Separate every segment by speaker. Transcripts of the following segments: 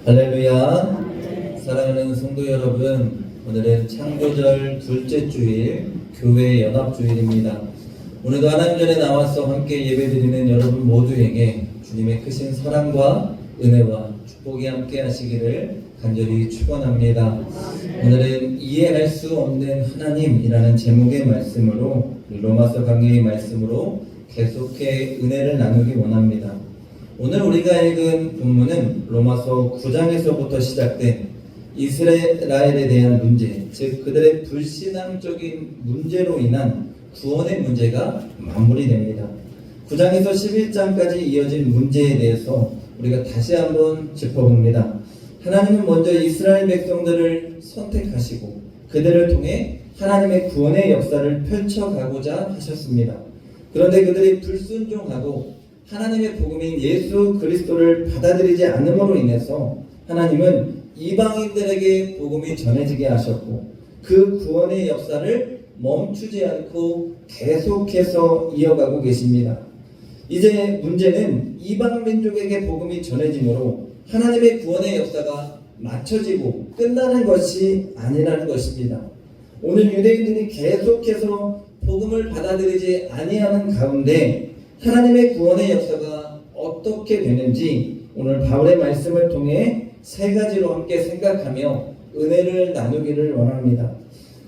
Speaker 1: 할렐루야. 사랑하는 성도 여러분, 오늘은 창조절 둘째 주일 교회 연합주일입니다. 오늘도 하나님 전에 나와서 함께 예배드리는 여러분 모두에게 주님의 크신 사랑과 은혜와 축복이 함께 하시기를 간절히 축원합니다. 오늘은 이해할 수 없는 하나님이라는 제목의 말씀으로, 로마서 강해의 말씀으로 계속해 은혜를 나누기 원합니다. 오늘 우리가 읽은 본문은 로마서 9장에서부터 시작된 이스라엘에 대한 문제, 즉 그들의 불신앙적인 문제로 인한 구원의 문제가 마무리됩니다. 9장에서 11장까지 이어진 문제에 대해서 우리가 다시 한번 짚어봅니다. 하나님은 먼저 이스라엘 백성들을 선택하시고 그들을 통해 하나님의 구원의 역사를 펼쳐가고자 하셨습니다. 그런데 그들이 불순종하고 하나님의 복음인 예수 그리스도를 받아들이지 않음으로 인해서 하나님은 이방인들에게 복음이 전해지게 하셨고 그 구원의 역사를 멈추지 않고 계속해서 이어가고 계십니다. 이제 문제는 이방 민족에게 복음이 전해지므로 하나님의 구원의 역사가 맞춰지고 끝나는 것이 아니라는 것입니다. 오늘 유대인들이 계속해서 복음을 받아들이지 아니하는 가운데 하나님의 구원의 역사가 어떻게 되는지 오늘 바울의 말씀을 통해 세 가지로 함께 생각하며 은혜를 나누기를 원합니다.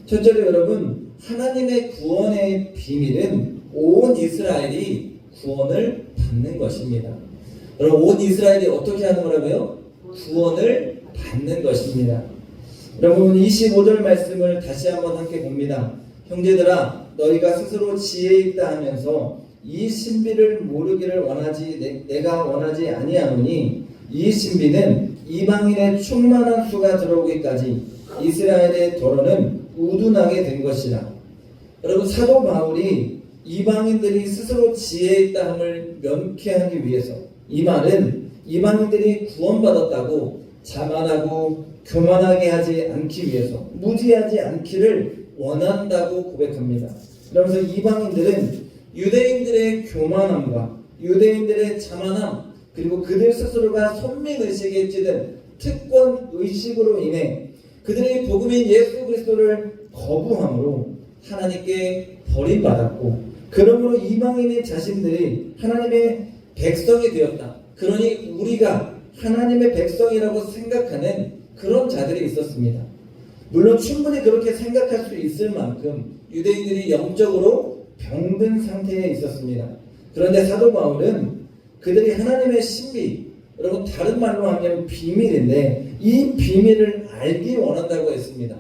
Speaker 1: 첫째로 여러분, 하나님의 구원의 비밀은 온 이스라엘이 구원을 받는 것입니다. 여러분, 온 이스라엘이 어떻게 하는 거라고요? 구원을 받는 것입니다. 여러분, 25절 말씀을 다시 한번 함께 봅니다. 형제들아, 너희가 스스로 지혜 있다 하면서 이 신비를 모르기를 내가 원하지 아니하노니 이 신비는 이방인의 충만한 수가 들어오기까지 이스라엘의 도로는 우둔하게 된 것이라. 여러분, 사도 바울이 이방인들이 스스로 지혜 있다 함을 명쾌하기 위해서, 이 말은 이방인들이 구원받았다고 자만하고 교만하게 하지 않기 위해서, 무지하지 않기를 원한다고 고백합니다. 그러면서 이방인들은 유대인들의 교만함과 유대인들의 자만함, 그리고 그들 스스로가 선민의식에 찌든 특권의식으로 인해 그들의 복음인 예수 그리스도를 거부함으로 하나님께 버림받았고, 그러므로 이방인의 자신들이 하나님의 백성이 되었다. 그러니 우리가 하나님의 백성이라고 생각하는 그런 자들이 있었습니다. 물론 충분히 그렇게 생각할 수 있을 만큼 유대인들이 영적으로 병든 상태에 있었습니다. 그런데 사도 바울은 그들이 하나님의 신비, 여러분 다른 말로 하면 비밀인데 이 비밀을 알기 원한다고 했습니다.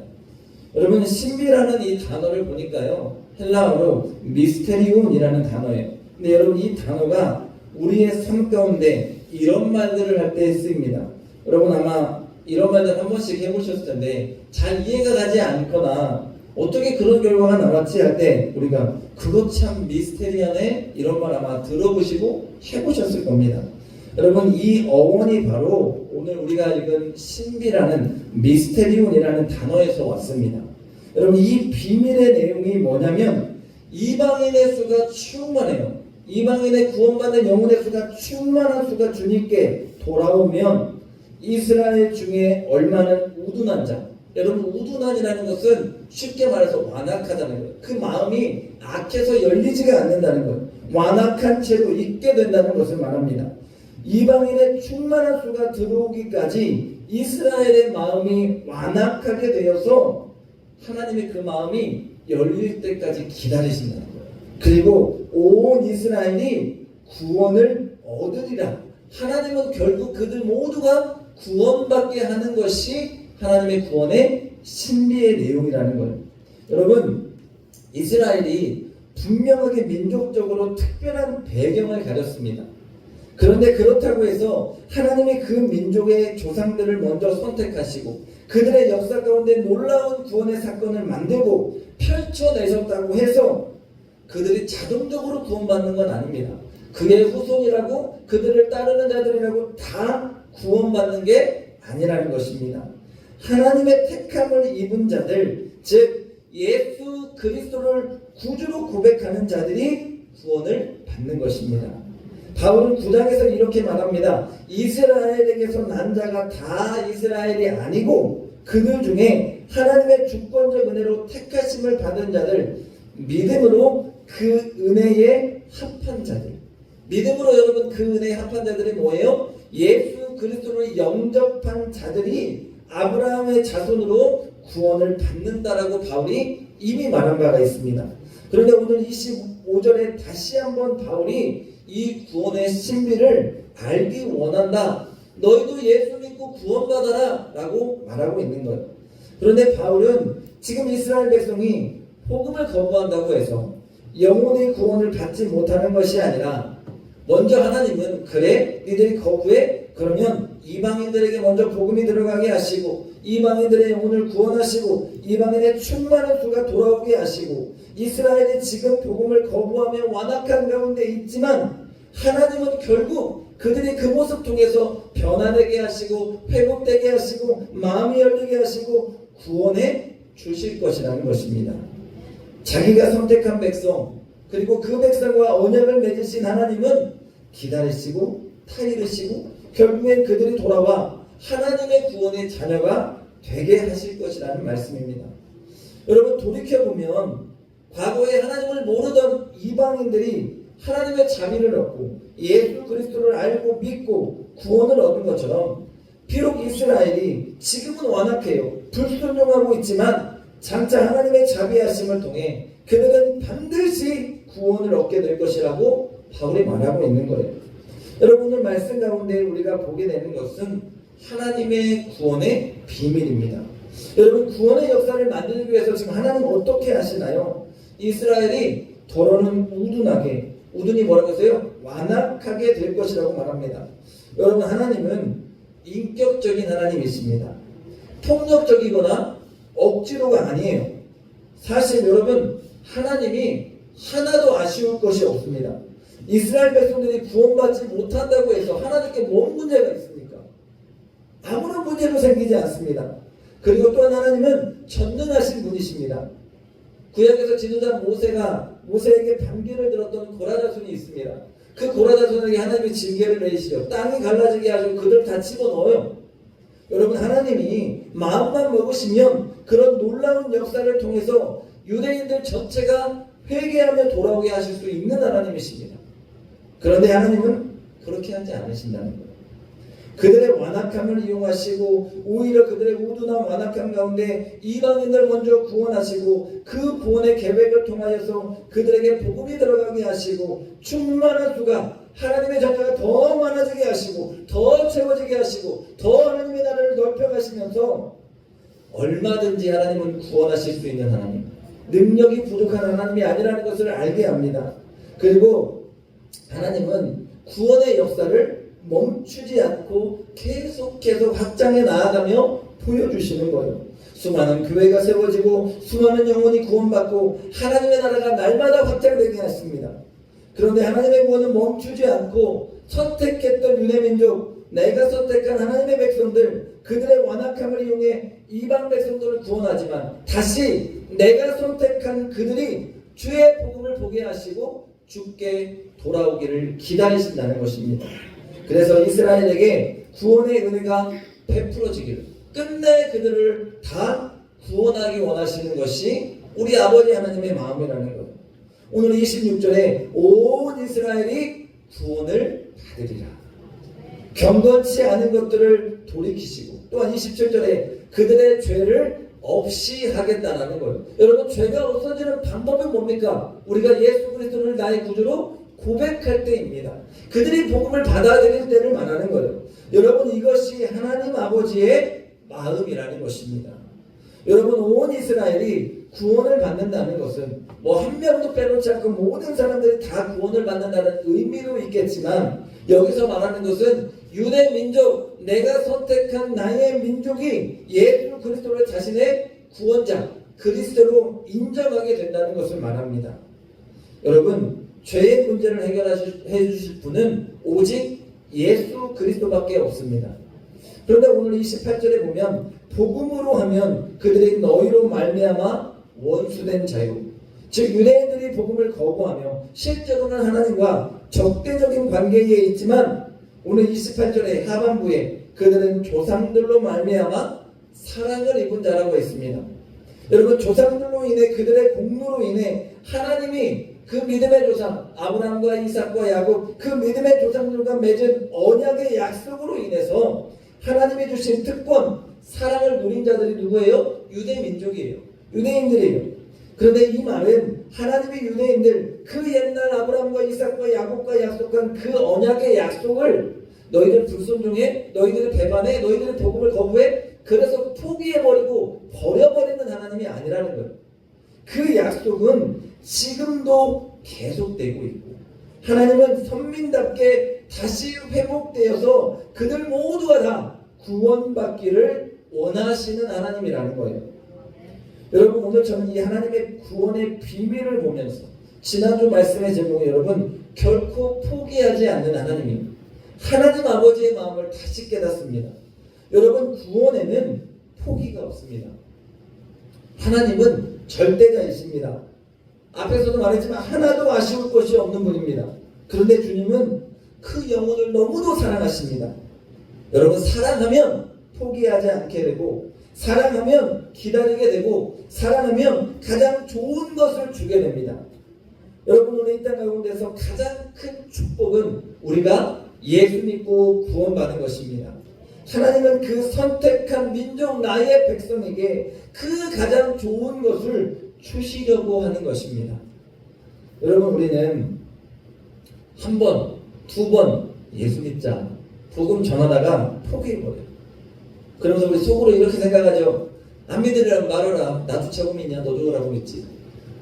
Speaker 1: 여러분, 신비라는 이 단어를 보니까요, 헬라어로 미스테리온이라는 단어예요. 근데 여러분, 이 단어가 우리의 삶 가운데 이런 말들을 할 때 쓰입니다. 여러분 아마 이런 말들 한 번씩 해보셨을 텐데 잘 이해가 가지 않거나 어떻게 그런 결과가 나왔지 할 때 우리가 그것 참 미스테리하네, 이런 말 아마 들어보시고 해보셨을 겁니다. 여러분, 이 어원이 바로 오늘 우리가 읽은 신비라는 미스테리온이라는 단어에서 왔습니다. 여러분, 이 비밀의 내용이 뭐냐면 이방인의 수가 충만해요. 이방인의 구원받는 영혼의 수가 충만한 수가 주님께 돌아오면 이스라엘 중에 얼마는 우둔한 자, 여러분 우둔한이라는 것은 쉽게 말해서 완악하다는 거예요. 그 마음이 악해서 열리지가 않는다는 거예요. 완악한 채로 있게 된다는 것을 말합니다. 이방인의 충만한 수가 들어오기까지 이스라엘의 마음이 완악하게 되어서 하나님의 그 마음이 열릴 때까지 기다리신다는 거예요. 그리고 온 이스라엘이 구원을 얻으리라. 하나님은 결국 그들 모두가 구원받게 하는 것이 하나님의 구원의 신비의 내용이라는 거예요. 여러분, 이스라엘이 분명하게 민족적으로 특별한 배경을 가졌습니다. 그런데 그렇다고 해서 하나님이 그 민족의 조상들을 먼저 선택하시고 그들의 역사 가운데 놀라운 구원의 사건을 만들고 펼쳐내셨다고 해서 그들이 자동적으로 구원받는 건 아닙니다. 그의 후손이라고 그들을 따르는 자들이라고 다 구원받는 게 아니라는 것입니다. 하나님의 택함을 입은 자들, 즉 예수 그리스도를 구주로 고백하는 자들이 구원을 받는 것입니다.
Speaker 2: 바울은 9장에서 이렇게 말합니다. 이스라엘에게서 난 자가 다 이스라엘이 아니고 그들 중에 하나님의 주권적 은혜로 택하심을 받은 자들, 믿음으로 그 은혜에 합한 자들. 믿음으로 여러분 그 은혜에 합한 자들이 뭐예요? 예수 그리스도를 영접한 자들이 아브라함의 자손으로 구원을 받는다라고 바울이 이미 말한 바가 있습니다. 그런데 오늘 25절에 다시 한번 바울이 이 구원의 신비를 알기 원한다. 너희도 예수 믿고 구원받아라 라고 말하고 있는 거예요. 그런데 바울은 지금 이스라엘 백성이 복음을 거부한다고 해서 영혼의 구원을 받지 못하는 것이 아니라 먼저 하나님은 그래 니들이 거부해? 그러면 이방인들에게 먼저 복음이 들어가게 하시고 이방인들의 영혼을 구원하시고 이방인의 충만한 수가 돌아오게 하시고 이스라엘이 지금 복음을 거부하며 완악한 가운데 있지만 하나님은 결국 그들이 그 모습 통해서 변화되게 하시고 회복되게 하시고 마음이 열리게 하시고 구원해 주실 것이라는 것입니다. 자기가 선택한 백성 그리고 그 백성과 언약을 맺으신 하나님은 기다리시고 타이르시고 결국엔 그들이 돌아와 하나님의 구원의 자녀가 되게 하실 것이라는 말씀입니다. 여러분 돌이켜보면 과거에 하나님을 모르던 이방인들이 하나님의 자비를 얻고 예수 그리스도를 알고 믿고 구원을 얻은 것처럼 비록 이스라엘이 지금은 완악해요. 불순종하고 있지만 장차 하나님의 자비하심을 통해 그들은 반드시 구원을 얻게 될 것이라고 바울이 말하고 있는 거예요. 여러분 오늘 말씀 가운데 우리가 보게 되는 것은 하나님의 구원의 비밀입니다. 여러분 구원의 역사를 만들기 위해서 지금 하나님 어떻게 하시나요? 이스라엘이 더러는 우둔이 뭐라고 했어요? 완악하게 될 것이라고 말합니다. 여러분 하나님은 인격적인 하나님이십니다. 폭력적이거나 억지로가 아니에요. 사실 여러분 하나님이 하나도 아쉬울 것이 없습니다. 이스라엘 백성들이 구원받지 못한다고 해서 하나님께 뭔 문제가 있습니까? 아무런 문제도 생기지 않습니다. 그리고 또한 하나님은 전능하신 분이십니다. 구약에서 지도자 모세에게 반기를 들었던 고라자손이 있습니다. 그 고라자손에게 하나님이 징계를 내리시죠. 땅이 갈라지게 하시고 그들 다 집어넣어요. 여러분 하나님이 마음만 먹으시면 그런 놀라운 역사를 통해서 유대인들 전체가 회개하며 돌아오게 하실 수 있는 하나님이십니다. 그런데 하나님은 그렇게 하지 않으신다는 거예요. 그들의 완악함을 이용하시고 오히려 그들의 우둔한 완악함 가운데 이방인들 먼저 구원하시고 그 구원의 계획을 통하여서 그들에게 복음이 들어가게 하시고 충만한 수가 하나님의 자녀가 더 많아지게 하시고 더 채워지게 하시고 더 하나님의 나라를 넓혀가시면서 얼마든지 하나님은 구원하실 수 있는 하나님, 능력이 부족한 하나님이 아니라는 것을 알게 합니다. 그리고 하나님은 구원의 역사를 멈추지 않고 계속 확장해 나아가며 보여주시는 거예요. 수많은 교회가 세워지고 수많은 영혼이 구원받고 하나님의 나라가 날마다 확장되게 하십니다. 그런데 하나님의 구원은 멈추지 않고 선택했던 유대민족, 내가 선택한 하나님의 백성들, 그들의 완악함을 이용해 이방 백성들을 구원하지만 다시 내가 선택한 그들이 주의 복음을 보게 하시고 주께 돌아오기를 기다리신다는 것입니다. 그래서 이스라엘에게 구원의 은혜가 베풀어지기를 끝내 그들을 다 구원하기 원하시는 것이 우리 아버지 하나님의 마음이라는 거예요. 오늘 26절에 온 이스라엘이 구원을 받으리라. 경건치 않은 것들을 돌이키시고 또한 27절에 그들의 죄를 없이 하겠다라는 거예요. 여러분 죄가 없어지는 방법은 뭡니까? 우리가 예수 그리스도를 나의 구주로 고백할 때입니다. 그들이 복음을 받아들일 때를 말하는 거예요. 여러분 이것이 하나님 아버지의 마음이라는 것입니다. 여러분 온 이스라엘이 구원을 받는다는 것은 뭐 한 명도 빼놓지 않고 모든 사람들이 다 구원을 받는다는 의미도 있겠지만 여기서 말하는 것은 유대 민족, 내가 선택한 나의 민족이 예수 그리스도를 자신의 구원자 그리스도로 인정하게 된다는 것을 말합니다. 여러분 죄의 문제를 해결해 주실 분은 오직 예수 그리스도밖에 없습니다. 그런데 오늘 28절에 보면 복음으로 하면 그들이 너희로 말미암아 원수된 자유, 즉 유대인들이 복음을 거부하며 실제로는 하나님과 적대적인 관계에 있지만 오늘 28절의 하반부에 그들은 조상들로 말미암아 사랑을 입은 자라고 했습니다. 여러분, 조상들로 인해 그들의 공로로 인해 하나님이 그 믿음의 조상 아브라함과 이삭과 야곱 그 믿음의 조상들과 맺은 언약의 약속으로 인해서 하나님이 주신 특권 사랑을 누린 자들이 누구예요? 유대 민족이에요. 유대인들이에요. 그런데 이 말은 하나님의 유대인들 그 옛날 아브라함과 이삭과 야곱과 약속한 그 언약의 약속을 너희들 불순종해, 너희들이 배반해, 너희들이 복음을 거부해, 그래서 포기해버리고 버려버리는 하나님이 아니라는 거예요. 그 약속은 지금도 계속되고 있고 하나님은 선민답게 다시 회복되어서 그들 모두가 다 구원받기를 원하시는 하나님이라는 거예요. 여러분, 오늘 저는 이 하나님의 구원의 비밀을 보면서 지난주 말씀의 제목은 여러분 결코 포기하지 않는 하나님입니다. 하나님 아버지의 마음을 다시 깨닫습니다. 여러분, 구원에는 포기가 없습니다. 하나님은 절대자이십니다. 앞에서도 말했지만 하나도 아쉬울 것이 없는 분입니다. 그런데 주님은 그 영혼을 너무도 사랑하십니다. 여러분, 사랑하면 포기하지 않게 되고 사랑하면 기다리게 되고 사랑하면 가장 좋은 것을 주게 됩니다. 여러분, 오늘 이 땅 가운데서 가장 큰 축복은 우리가 예수 믿고 구원받은 것입니다. 하나님은 그 선택한 민족 나의 백성에게 그 가장 좋은 것을 주시려고 하는 것입니다. 여러분, 우리는 한 번, 두 번 예수 믿자 복음 전하다가 포기해버려요. 그러면서 우리 속으로 이렇게 생각하죠. 안 믿으려면 말하라. 나도 최고 믿냐? 너도 그러고 믿지.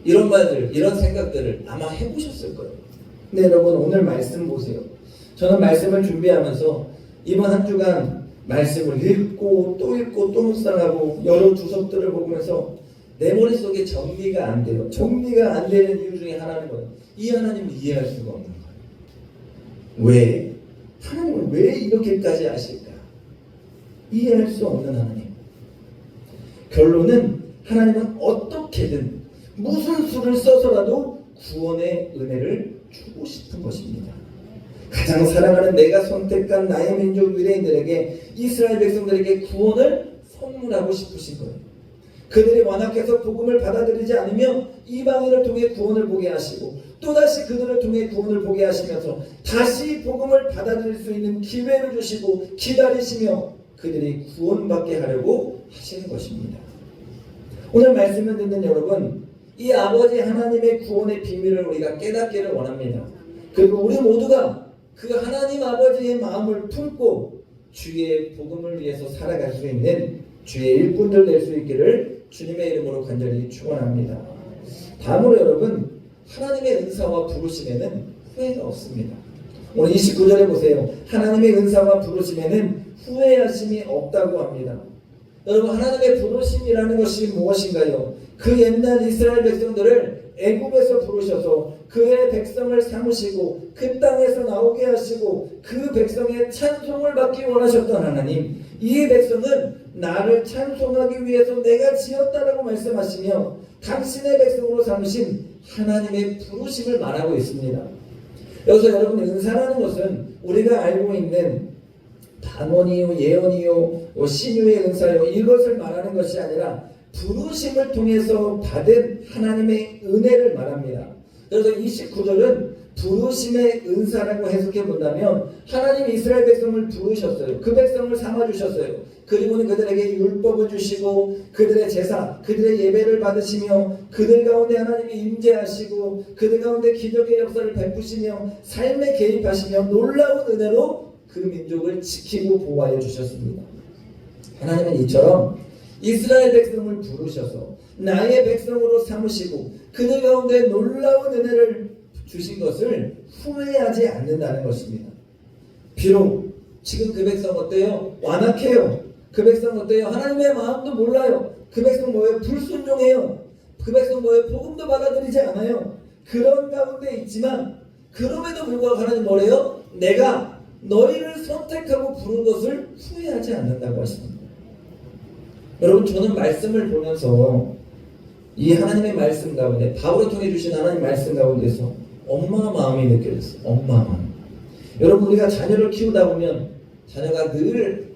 Speaker 2: 이런 말들, 이런 생각들을 아마 해보셨을 거예요. 근데 여러분, 오늘 말씀 보세요. 저는 말씀을 준비하면서 이번 한 주간 말씀을 읽고 또 묵상하고 여러 주석들을 보면서 내 머릿속에 정리가 안 돼요. 정리가 안 되는 이유 중에 하나는 뭐예요? 이 하나님을 이해할 수가 없는 거예요. 왜? 하나님을 왜 이렇게까지 아실까? 이해할 수 없는 하나님. 결론은 하나님은 어떻게든 무슨 수를 써서라도 구원의 은혜를 주고 싶은 것입니다. 가장 사랑하는 내가 선택한 나의 민족 유대인들에게 이스라엘 백성들에게 구원을 선물하고 싶으신 거예요. 그들이 완악해서 복음을 받아들이지 않으며 이방인을 통해 구원을 보게 하시고 또다시 그들을 통해 구원을 보게 하시면서 다시 복음을 받아들일 수 있는 기회를 주시고 기다리시며 그들이 구원받게 하려고 하시는 것입니다. 오늘 말씀을 듣는 여러분, 이 아버지 하나님의 구원의 비밀을 우리가 깨닫기를 원합니다. 그리고 우리 모두가 그 하나님 아버지의 마음을 품고 주의 복음을 위해서 살아갈 수 있는 주의 일꾼들 될 수 있기를 주님의 이름으로 간절히 축원합니다. 다음으로 여러분, 하나님의 은사와 부르심에는 후회가 없습니다. 오늘 29절에 보세요. 하나님의 은사와 부르심에는 후회하심이 없다고 합니다. 여러분, 하나님의 부르심이라는 것이 무엇인가요? 그 옛날 이스라엘 백성들을 애굽에서 부르셔서 그의 백성을 삼으시고 그 땅에서 나오게 하시고 그 백성의 찬송을 받기 원하셨던 하나님, 이 백성은 나를 찬송하기 위해서 내가 지었다라고 말씀하시며 당신의 백성으로 삼으신 하나님의 부르심을 말하고 있습니다. 여기서 여러분, 은사라는 것은 우리가 알고 있는 단원이요, 예언이요, 신유의 은사요, 이것을 말하는 것이 아니라 부르심을 통해서 받은 하나님의 은혜를 말합니다. 그래서 29절은 부르심의 은사라고 해석해 본다면 하나님 이스라엘 백성을 부르셨어요. 그 백성을 삼아주셨어요. 그리고는 그들에게 율법을 주시고 그들의 제사, 그들의 예배를 받으시며 그들 가운데 하나님이 임재하시고 그들 가운데 기적의 역사를 베푸시며 삶에 개입하시며 놀라운 은혜로 그 민족을 지키고 보호하여 주셨습니다. 하나님은 이처럼 이스라엘 백성을 부르셔서 나의 백성으로 삼으시고 그들 가운데 놀라운 은혜를 주신 것을 후회하지 않는다는 것입니다. 비록 지금 그 백성 어때요? 완악해요. 그 백성 어때요? 하나님의 마음도 몰라요. 그 백성 뭐예요? 불순종해요. 그 백성 뭐예요? 복음도 받아들이지 않아요. 그런 가운데 있지만 그럼에도 불구하고 하나님 뭐래요? 내가 너희를 선택하고 부른 것을 후회하지 않는다고 하십니다. 여러분, 저는 말씀을 보면서 이 하나님의 말씀 가운데, 바울을 통해 주신 하나님 말씀 가운데서 엄마 마음이 느껴졌어요. 엄마 마음. 여러분, 우리가 자녀를 키우다 보면 자녀가 늘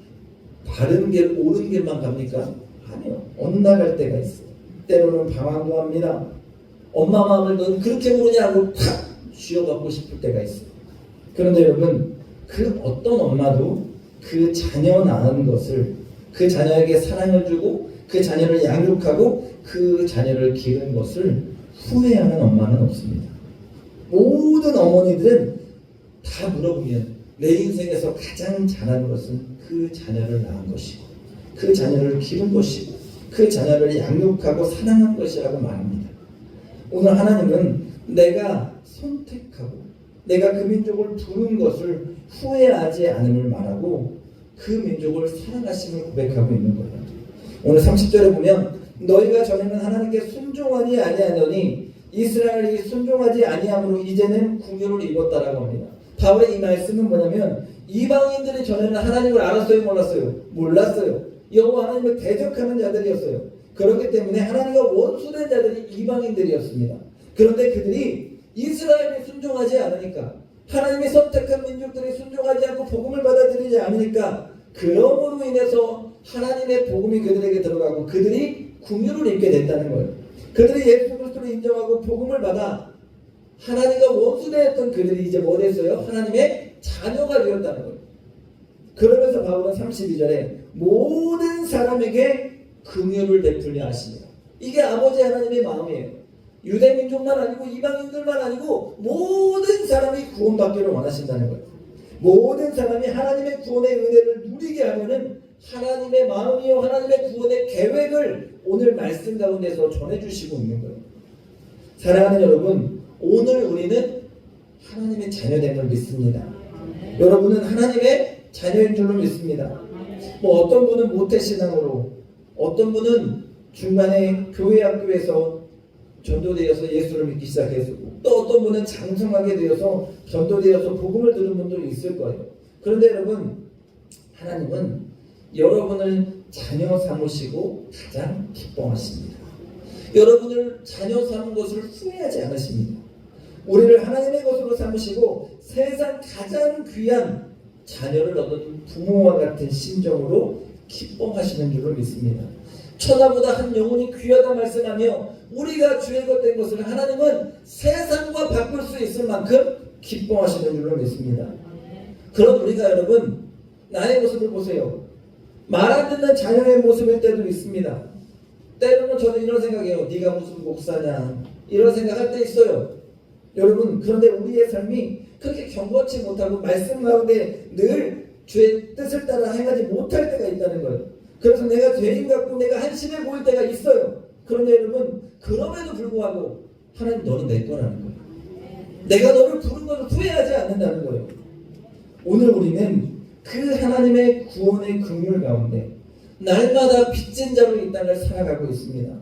Speaker 2: 바른 길, 옳은 길만 갑니까? 아니요. 엇나갈 때가 있어요. 때로는 방황도 합니다. 엄마 마음을 넌 그렇게 모르냐고 탁 쥐어받고 싶을 때가 있어요. 그런데 여러분, 그 어떤 엄마도 그 자녀 낳은 것을, 그 자녀에게 사랑을 주고 그 자녀를 양육하고 그 자녀를 기른 것을 후회하는 엄마는 없습니다. 모든 어머니들은 다 물어보면 내 인생에서 가장 잘하는 것은 그 자녀를 낳은 것이고 그 자녀를 기른 것이고 그 자녀를 양육하고 사랑한 것이라고 말합니다. 오늘 하나님은 내가 선택하고 내가 그 민족을 부른 것을 후회하지 않음을 말하고 그 민족을 사랑하심을 고백하고 있는 거예요. 오늘 30절에 보면 너희가 전에는 하나님께 순종하니 아니하더니 이스라엘이 순종하지 아니함으로 이제는 궁유를 입었다라고 합니다. 바울의 이 말씀은 뭐냐면 이방인들이 전에는 하나님을 알았어요, 몰랐어요? 몰랐어요. 여호와 하나님을 대적하는 자들이었어요. 그렇기 때문에 하나님과 원수된 자들이 이방인들이었습니다. 그런데 그들이 이스라엘이 순종하지 않으니까, 하나님이 선택한 민족들이 순종하지 않고 복음을 받아들이지 않으니까, 그러므로 인해서 하나님의 복음이 그들에게 들어가고 그들이 궁유를 입게 됐다는 거예요. 그들이 예수 그리스도를 인정하고 복음을 받아 하나님과 원수되었던 그들이 이제 뭐 됐어요? 하나님의 자녀가 되었다는 거예요. 그러면서 바울은 32절에 모든 사람에게 긍휼을 베풀려 하시니라. 이게 아버지 하나님의 마음이에요. 유대 민족만 아니고 이방인들만 아니고 모든 사람이 구원받기를 원하신다는 거예요. 모든 사람이 하나님의 구원의 은혜를 누리게 하면은 하나님의 마음이요 하나님의 구원의 계획을 오늘 말씀 가운데서 전해주시고 있는 거예요. 사랑하는 여러분, 오늘 우리는 하나님의 자녀됨을 믿습니다. 여러분은 하나님의 자녀인 줄로 믿습니다. 뭐 어떤 분은 모태신앙으로, 어떤 분은 중간에 교회 학교에서 전도되어서 예수를 믿기 시작했고, 또 어떤 분은 장성하게 되어서 전도되어서 복음을 들은 분도 있을 거예요. 그런데 여러분, 하나님은 여러분을 자녀 삼으시고 가장 기뻐하십니다. 여러분을 자녀 삼은 것을 후회하지 않으십니다. 우리를 하나님의 것으로 삼으시고 세상 가장 귀한 자녀를 얻은 부모와 같은 심정으로 기뻐하시는 줄로 믿습니다. 천하보다 한 영혼이 귀하다 말씀하며 우리가 주의 것 된 것을 하나님은 세상과 바꿀 수 있을 만큼 기뻐하시는 줄로 믿습니다. 그럼 우리가 여러분, 나의 모습을 보세요. 말 안 듣는 자녀의 모습일 때도 있습니다. 때로는 저는 이런 생각해요. 네가 무슨 목사냐, 이런 생각할 때 있어요. 여러분, 그런데 우리의 삶이 그렇게 경건치 못하고 말씀 가운데 늘 주의 뜻을 따라 행하지 못할 때가 있다는 거예요. 그래서 내가 죄인 같고 내가 한심해 보일 때가 있어요. 그런데 여러분, 그럼에도 불구하고 하나님, 너는 내 거라는 거예요. 내가 너를 부른 것을 후회하지 않는다는 거예요. 오늘 우리는 그 하나님의 구원의 긍휼 가운데 날마다 빚진 자로 이 땅을 살아가고 있습니다.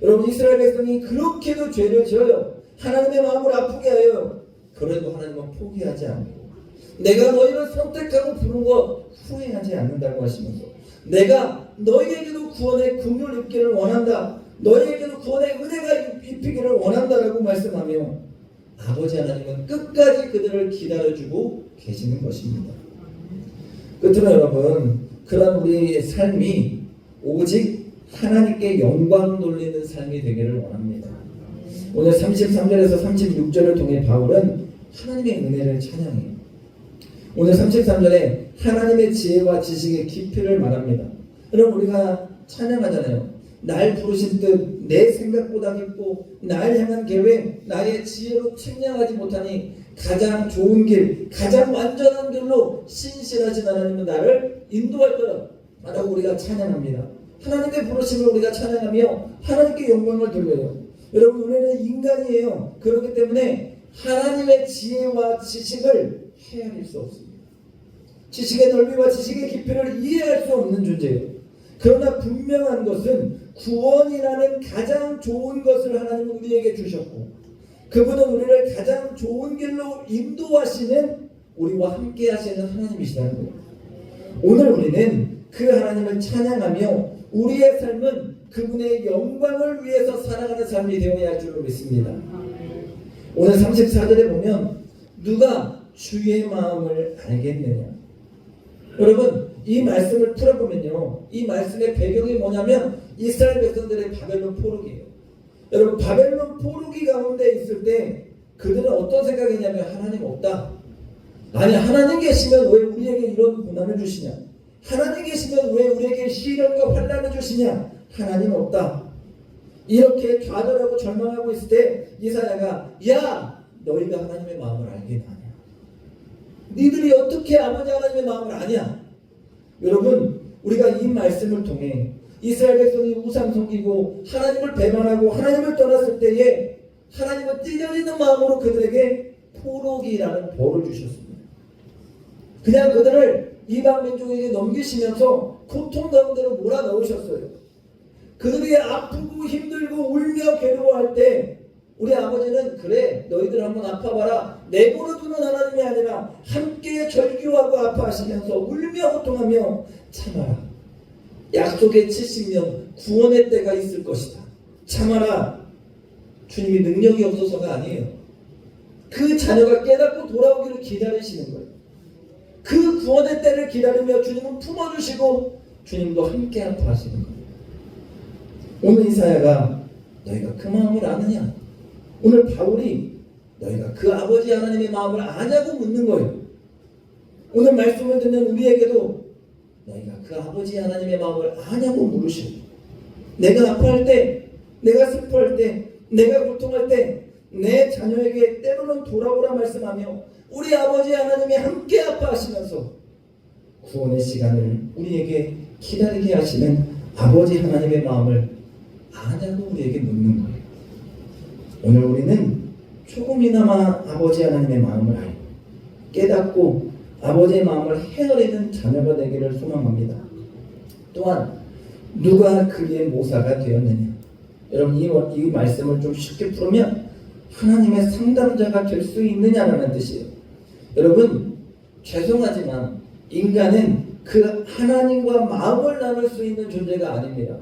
Speaker 2: 여러분, 이스라엘 백성이 그렇게도 죄를 지어요. 하나님의 마음을 아프게 하여. 그래도 하나님은 포기하지 않고 내가 너희를 선택하고 부른 것 후회하지 않는다고 하시면서 내가 너희에게도 구원의 긍휼을 입기를 원한다, 너희에게도 구원의 은혜가 입히기를 원한다라고 말씀하며 아버지 하나님은 끝까지 그들을 기다려주고 계시는 것입니다. 끝으로 여러분, 그런 우리의 삶이 오직 하나님께 영광 돌리는 삶이 되기를 원합니다. 오늘 33절에서 36절을 통해 바울은 하나님의 은혜를 찬양해요. 오늘 33절에 하나님의 지혜와 지식의 깊이를 말합니다. 그럼 우리가 찬양하잖아요. 날 부르신 뜻 내 생각보다 깊고 날 향한 계획 나의 지혜로 측량하지 못하니 가장 좋은 길, 가장 완전한 길로 신실하신 하나님은 나를 인도할 거라 라고 우리가 찬양합니다. 하나님의 부르심을 우리가 찬양하며 하나님께 영광을 돌려요. 여러분, 우리는 인간이에요. 그렇기 때문에 하나님의 지혜와 지식을 헤아릴 수 없습니다. 지식의 넓이와 지식의 깊이를 이해할 수 없는 존재예요. 그러나 분명한 것은 구원이라는 가장 좋은 것을 하나님은 우리에게 주셨고 그분은 우리를 가장 좋은 길로 인도하시는, 우리와 함께 하시는 하나님이시라는 거예요. 오늘 우리는 그 하나님을 찬양하며 우리의 삶은 그분의 영광을 위해서 살아가는 삶이 되어야 할 줄로 믿습니다. 오늘 34절에 보면 누가 주의 마음을 알겠느냐. 여러분 이 말씀을 풀어보면요, 이 말씀의 배경이 뭐냐면 이스라엘 백성들의 바벨론 포로기예요. 여러분 바벨론 포로기 가운데 있을 때 그들은 어떤 생각이냐면 하나님 없다. 아니 하나님 계시면 왜 우리에게 이런 고난을 주시냐. 하나님 계시면 왜 우리에게 시련과 환난을 주시냐. 하나님 없다. 이렇게 좌절하고 절망하고 있을 때 이사야가 야 너희가 하나님의 마음을 알긴 하냐. 니들이 어떻게 아버지 하나님의 마음을 아냐. 여러분 우리가 이 말씀을 통해 이스라엘 백성이 우상 섬기고 하나님을 배반하고 하나님을 떠났을 때에 하나님은 찢어지는 마음으로 그들에게 포로기라는 벌을 주셨습니다. 그냥 그들을 이방 민족에게 넘기시면서 고통 가운데로 몰아넣으셨어요. 그들이 아프고 힘들고 울며 괴로워할 때 우리 아버지는 그래 너희들 한번 아파봐라, 내버려 두는 하나님이 아니라 함께 절규하고 아파하시면서 울며 고통하며 참아라. 약속의 70년 구원의 때가 있을 것이다. 참아라. 주님이 능력이 없어서가 아니에요. 그 자녀가 깨닫고 돌아오기를 기다리시는 거예요. 그 구원의 때를 기다리며 주님은 품어주시고 주님도 함께 아파하시는 거예요. 오늘 이사야가 너희가 그 마음을 아느냐. 오늘 바울이 너희가 그 아버지 하나님의 마음을 아냐고 묻는 거예요. 오늘 말씀을 듣는 우리에게도 너희가 그 아버지 하나님의 마음을 아냐고 물으시고, 내가 아파할 때, 내가 슬퍼할 때, 내가 고통할 때 내 자녀에게 때로는 돌아오라 말씀하며 우리 아버지 하나님이 함께 아파하시면서 구원의 시간을 우리에게 기다리게 하시는 아버지 하나님의 마음을 아냐고 우리에게 묻는 거예요. 오늘 우리는 조금이나마 아버지 하나님의 마음을 알고 깨닫고 아버지의 마음을 헤아리는 자녀가 되기를 소망합니다. 또한 누가 그의 모사가 되었느냐. 여러분 이 말씀을 좀 쉽게 풀으면 하나님의 상담자가 될 수 있느냐라는 뜻이에요. 여러분 죄송하지만 인간은 그 하나님과 마음을 나눌 수 있는 존재가 아닙니다.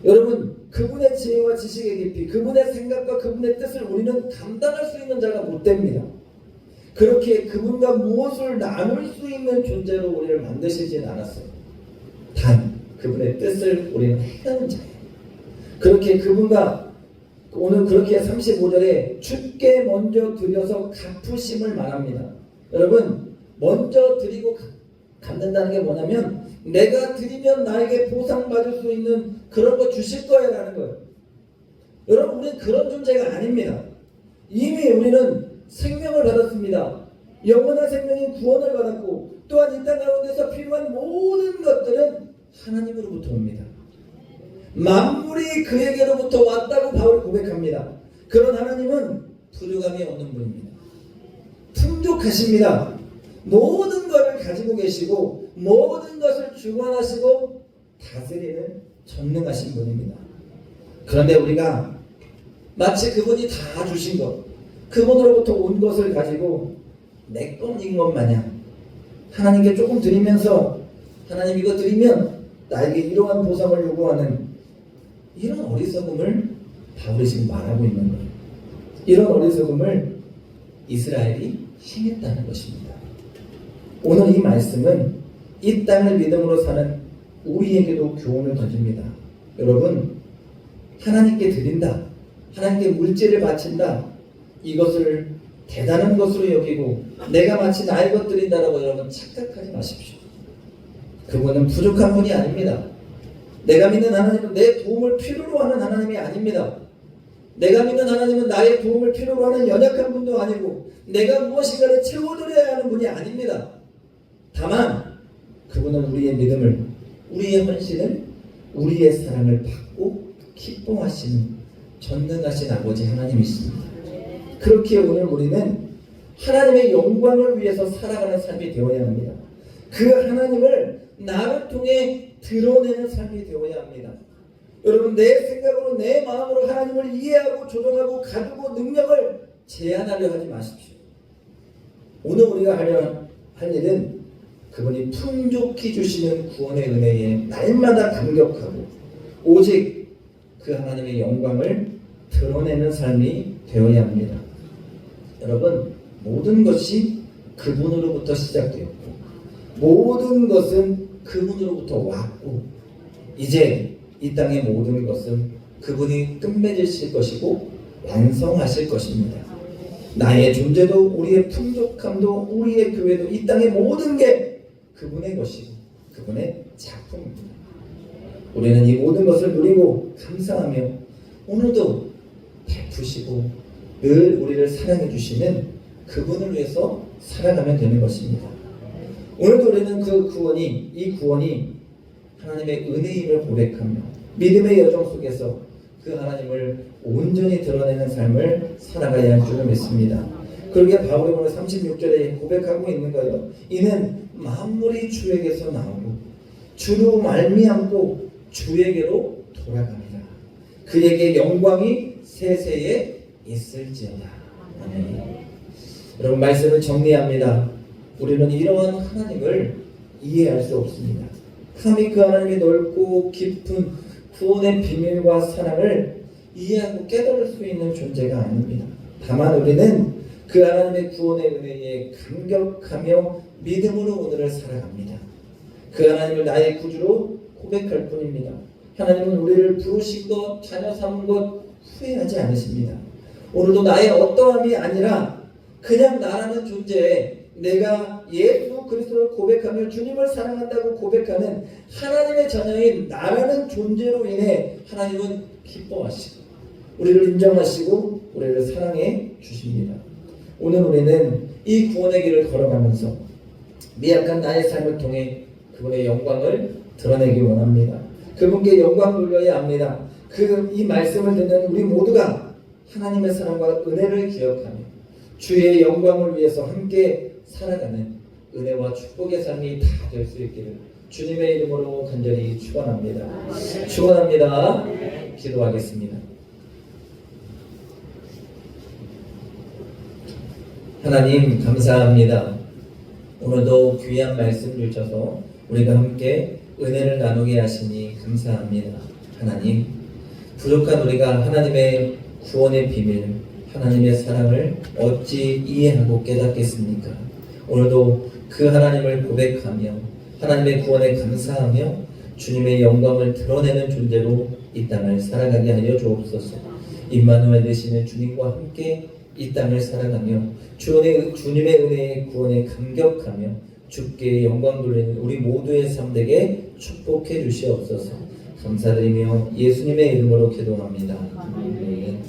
Speaker 2: 여러분 그분의 지혜와 지식의 깊이, 그분의 생각과 그분의 뜻을 우리는 감당할 수 있는 자가 못 됩니다. 그렇게 그분과 무엇을 나눌 수 있는 존재로 우리를 만드시진 않았어요. 단 그분의 뜻을 우리는 행하는 자예요. 그렇게 그분과 오늘 그렇게 35절에 주께 먼저 드려서 갚으심을 말합니다. 여러분 먼저 드리고 갚는다는 게 뭐냐면 내가 드리면 나에게 보상받을 수 있는 그런 거 주실 거야 라는 거예요. 여러분 우리는 그런 존재가 아닙니다. 이미 우리는 생명을 받았습니다. 영원한 생명인 구원을 받았고 또한 이 땅 가운데서 필요한 모든 것들은 하나님으로부터 옵니다. 만물이 그에게로부터 왔다고 바울이 고백합니다. 그런 하나님은 부족함이 없는 분입니다. 풍족하십니다. 모든 것을 가지고 계시고 모든 것을 주관하시고 다스리는 전능하신 분입니다. 그런데 우리가 마치 그분이 다 주신 것, 그분으로부터 온 것을 가지고 내 것인 것 마냥 하나님께 조금 드리면서 하나님 이거 드리면 나에게 이러한 보상을 요구하는 이런 어리석음을 바울이 지금 말하고 있는 거예요. 이런 어리석음을 이스라엘이 행했다는 것입니다. 오늘 이 말씀은 이 땅을 믿음으로 사는 우리에게도 교훈을 던집니다. 여러분 하나님께 드린다, 하나님께 물질을 바친다, 이것을 대단한 것으로 여기고 내가 마치 나의 것 드린다라고 여러분 착각하지 마십시오. 그분은 부족한 분이 아닙니다. 내가 믿는 하나님은 내 도움을 필요로 하는 하나님이 아닙니다. 내가 믿는 하나님은 나의 도움을 필요로 하는 연약한 분도 아니고 내가 무엇인가를 채워드려야 하는 분이 아닙니다. 다만 그분은 우리의 믿음을, 우리의 헌신을, 우리의 사랑을 받고 기뻐하시는 전능하신 아버지 하나님이십니다. 그렇게 오늘 우리는 하나님의 영광을 위해서 살아가는 삶이 되어야 합니다. 그 하나님을 나를 통해 드러내는 삶이 되어야 합니다. 여러분 내 생각으로 내 마음으로 하나님을 이해하고 조종하고 가두고 능력을 제한하려 하지 마십시오. 오늘 우리가 할 일은 그분이 풍족히 주시는 구원의 은혜에 날마다 감격하고 오직 그 하나님의 영광을 드러내는 삶이 되어야 합니다. 여러분, 모든 것이 그분으로부터 시작되었고 모든 것은 그분으로부터 왔고 이제 이 땅의 모든 것은 그분이 끝맺으실 것이고 완성하실 것입니다. 나의 존재도 우리의 풍족함도 우리의 교회도 이 땅의 모든 게 그분의 것이고 그분의 작품입니다. 우리는 이 모든 것을 누리고 감사하며 오늘도 베푸시고 늘 우리를 사랑해 주시는 그분을 위해서 살아가면 되는 것입니다. 오늘도 우리는 이 구원이 하나님의 은혜임을 고백하며 믿음의 여정 속에서 그 하나님을 온전히 드러내는 삶을 살아가야 할 줄을 믿습니다. 그러게 바울이 오늘 36절에 고백하고 있는 거예요. 이는 만물이 주에게서 나오고 주로 말미암고 주에게로 돌아갑니다. 그에게 영광이 세세에 있을지어다. 아멘. 여러분, 말씀을 정리합니다. 우리는 이러한 하나님을 이해할 수 없습니다. 감히 그 하나님의 넓고 깊은 구원의 비밀과 사랑을 이해하고 깨달을 수 있는 존재가 아닙니다. 다만 우리는 그 하나님의 구원의 은혜에 감격하며 믿음으로 오늘을 살아갑니다. 그 하나님을 나의 구주로 고백할 뿐입니다. 하나님은 우리를 부르신 것, 자녀 삼은 것 후회하지 않으십니다. 오늘도 나의 어떠함이 아니라 그냥 나라는 존재에 내가 예수 그리스도를 고백하며 주님을 사랑한다고 고백하는 하나님의 자녀인 나라는 존재로 인해 하나님은 기뻐하시고 우리를 인정하시고 우리를 사랑해 주십니다. 오늘 우리는 이 구원의 길을 걸어가면서 미약한 나의 삶을 통해 그분의 영광을 드러내기 원합니다. 그분께 영광 돌려야 합니다. 이 말씀을 듣는 우리 모두가 하나님의 사랑과 은혜를 기억하며 주의 영광을 위해서 함께 살아가는 은혜와 축복의 삶이 다 될 수 있기를 주님의 이름으로 간절히 축원합니다. 축원합니다. 기도하겠습니다. 하나님 감사합니다. 오늘도 귀한 말씀 주셔서 우리가 함께 은혜를 나누게 하시니 감사합니다. 하나님, 부족한 우리가 하나님의 구원의 비밀, 하나님의 사랑을 어찌 이해하고 깨닫겠습니까? 오늘도 그 하나님을 고백하며 하나님의 구원에 감사하며 주님의 영광을 드러내는 존재로 이 땅을 살아가게 하여 주옵소서. 임마누엘 되시는 주님과 함께 이 땅을 살아가며 주님의 은혜의 구원에 감격하며 주께 영광 돌리는 우리 모두의 삶 되게 축복해 주시옵소서. 감사드리며 예수님의 이름으로 기도합니다. 아멘.